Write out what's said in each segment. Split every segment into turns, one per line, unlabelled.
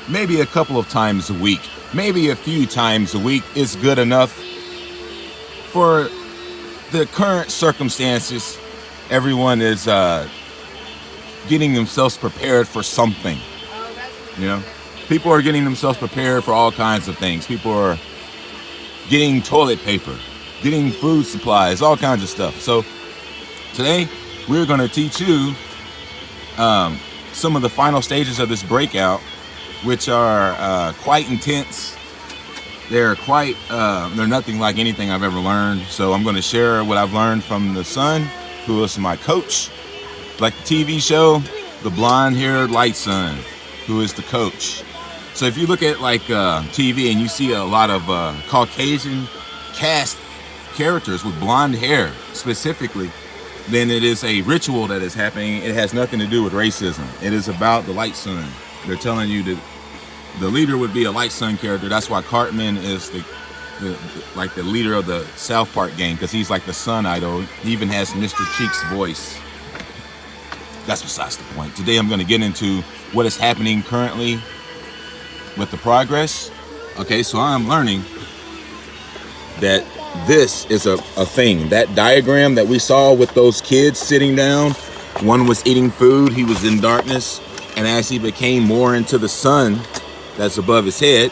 maybe a couple of times a week, maybe a few times a week is good enough for the current circumstances. Everyone is getting themselves prepared for something. You know, people are getting themselves prepared for all kinds of things. People are getting toilet paper, getting food supplies, all kinds of stuff. So today we're going to teach you some of the final stages of this breakout, which are quite intense. They're nothing like anything I've ever learned. So I'm going to share what I've learned from the son, who is my coach, like the TV show, the blonde-haired light son, who is the coach. So if you look at like TV and you see a lot of Caucasian cast characters with blonde hair specifically, then it is a ritual that is happening. It has nothing to do with racism. It is about the light sun. They're telling you that the leader would be a light sun character. That's why Cartman is the leader of the South Park gang, because he's like the sun idol. He even has Mr. Cheek's voice. That's besides the point. Today I'm going to get into what is happening currently with the progress. Okay, so I'm learning that this is a thing. That diagram that we saw with those kids sitting down, one was eating food, he was in darkness, and as he became more into the sun that's above his head,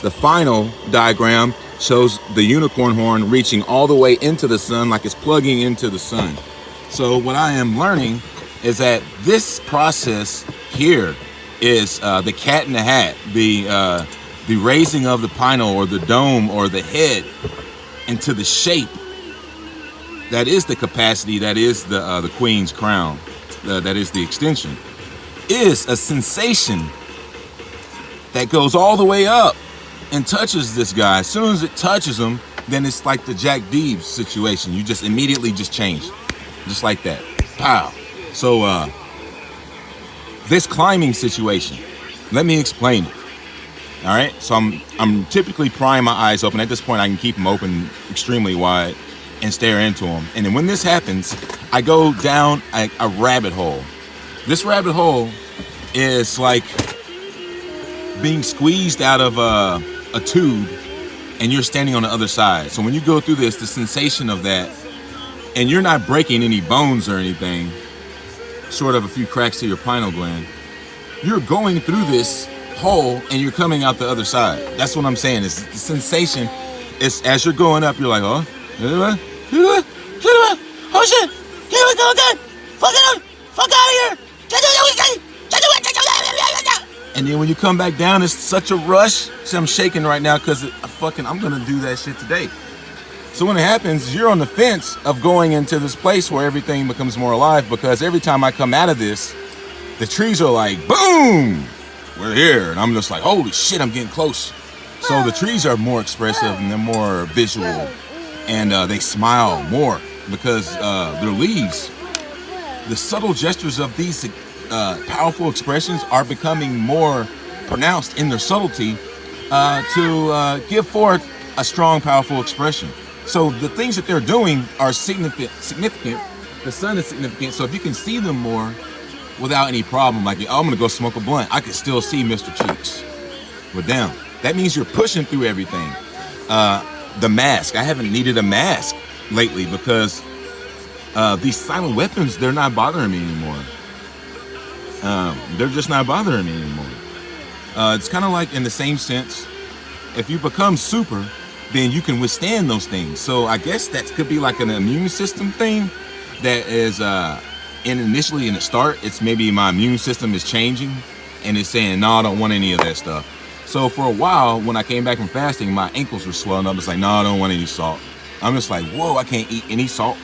the final diagram shows the unicorn horn reaching all the way into the sun, like it's plugging into the sun. So what I am learning is that this process here is the cat in the hat, the raising of the pineal or the dome or the head into the shape that is the capacity, that is the queen's crown, that is the extension, is a sensation that goes all the way up and touches this guy. As soon as it touches him, then it's like the Jack Deebs situation. You just immediately just change, just like that. Pow. So this climbing situation, let me explain it. All right, so I'm typically prying my eyes open. At this point, I can keep them open extremely wide and stare into them. And then when this happens, I go down a rabbit hole. This rabbit hole is like being squeezed out of a tube, and you're standing on the other side. So when you go through this, the sensation of that, and you're not breaking any bones or anything, short of a few cracks to your pineal gland, you're going through this hole and you're coming out the other side. That's what I'm saying. Is the sensation is as you're going up, you're like, oh shit, here we go again, fuck out of here. And then when you come back down, it's such a rush. See, I'm shaking right now because I'm gonna do that shit today. So when it happens, you're on the fence of going into this place where everything becomes more alive, because every time I come out of this, the trees are like, boom, we're here. And I'm just like, holy shit, I'm getting close. So the trees are more expressive and they're more visual, and they smile more because their leaves, the subtle gestures of these powerful expressions are becoming more pronounced in their subtlety to give forth a strong, powerful expression. So the things that they're doing are significant. The sun is significant. So if you can see them more without any problem, like, oh, I'm gonna go smoke a blunt, I can still see Mr. Cheeks. But damn, that means you're pushing through everything. The mask, I haven't needed a mask lately because these silent weapons, they're not bothering me anymore. They're just not bothering me anymore. It's kind of like, in the same sense, if you become super, then you can withstand those things. So I guess that could be like an immune system thing that is initially in the start, it's maybe my immune system is changing and it's saying, no, I don't want any of that stuff. So for a while, when I came back from fasting, my ankles were swelling up. It's like, no, I don't want any salt. I'm just like, whoa, I can't eat any salt.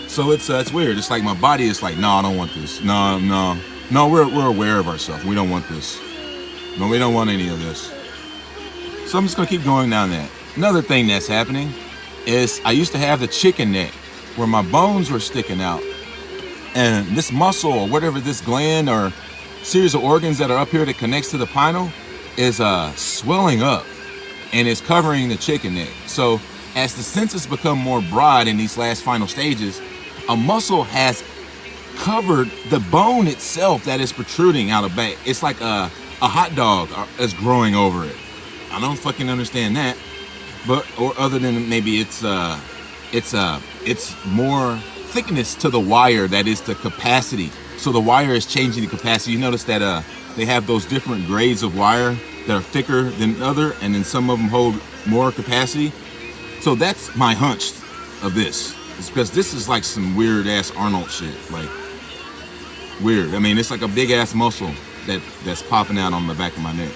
So it's weird. It's like my body is like, no, I don't want this. No, we're aware of ourselves. We don't want this. No, we don't want any of this. So I'm just gonna keep going down that. Another thing that's happening is I used to have the chicken neck where my bones were sticking out, and this muscle or whatever, this gland or series of organs that are up here that connects to the pineal is swelling up and is covering the chicken neck. So as the senses become more broad in these last final stages, a muscle has covered the bone itself that is protruding out of back. It's like a hot dog is growing over it. I don't fucking understand that. But or other than maybe it's more thickness to the wire that is the capacity. So the wire is changing the capacity. You notice that they have those different grades of wire that are thicker than other, and then some of them hold more capacity. So that's my hunch of this. It's because this is like some weird ass Arnold shit. Like weird. I mean, it's like a big ass muscle that's popping out on the back of my neck.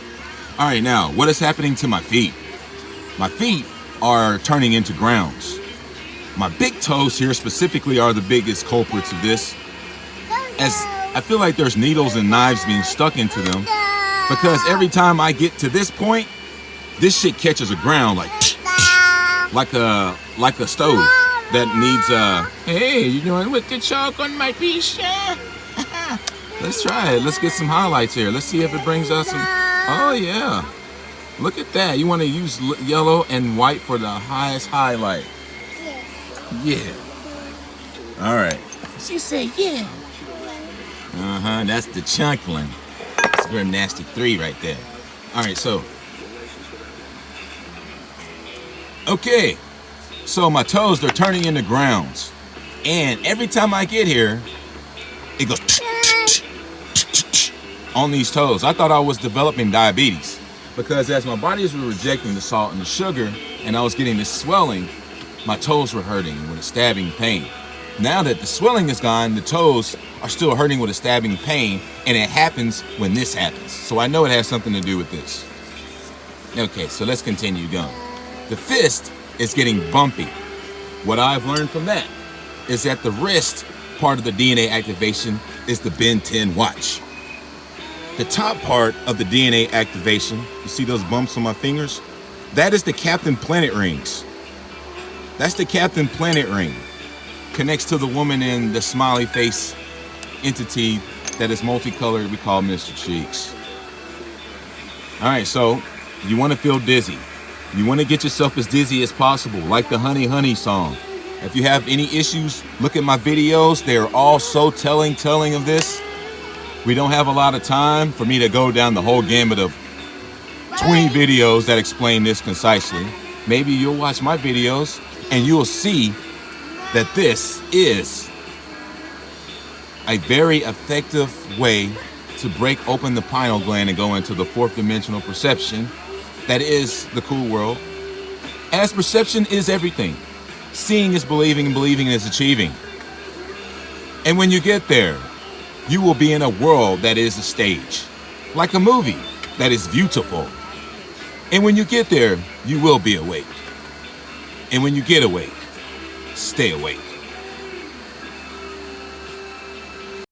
All right, now what is happening to my feet? My feet are turning into grounds. My big toes here specifically are the biggest culprits of this, as I feel like there's needles and knives being stuck into them, because every time I get to this point, this shit catches a ground like a stove that needs hey, you doing with the chalk on my piece? Let's try it. Let's get some highlights here. Let's see if it brings us some. Oh yeah, look at that. You want to use yellow and white for the highest highlight. Yeah. All right. She said yeah. That's the chunkling. It's a very nasty 3 right there. All right, so. Okay. So my toes, they're turning into grounds. And every time I get here, it goes on these toes. I thought I was developing diabetes, because as my body was rejecting the salt and the sugar and I was getting this swelling, my toes were hurting with a stabbing pain. Now that the swelling is gone, the toes are still hurting with a stabbing pain, and it happens when this happens. So I know it has something to do with this. Okay, so let's continue going. The fist is getting bumpy. What I've learned from that is that the wrist part of the DNA activation is the Ben 10 watch. The top part of the DNA activation, you see those bumps on my fingers? That is the Captain Planet rings. That's the Captain Planet ring. Connects to the woman in the smiley face entity that is multicolored, we call Mr. Cheeks. All right, so you want to feel dizzy. You want to get yourself as dizzy as possible, like the Honey Honey song. If you have any issues, look at my videos. They're all so telling of this. We don't have a lot of time for me to go down the whole gamut of 20 videos that explain this concisely. Maybe you'll watch my videos and you'll see that this is a very effective way to break open the pineal gland and go into the 4th dimensional perception that is the cool world. As perception is everything. Seeing is believing, and believing is achieving. And when you get there, you will be in a world that is a stage, like a movie that is beautiful. And when you get there, you will be awake. And when you get awake, stay awake.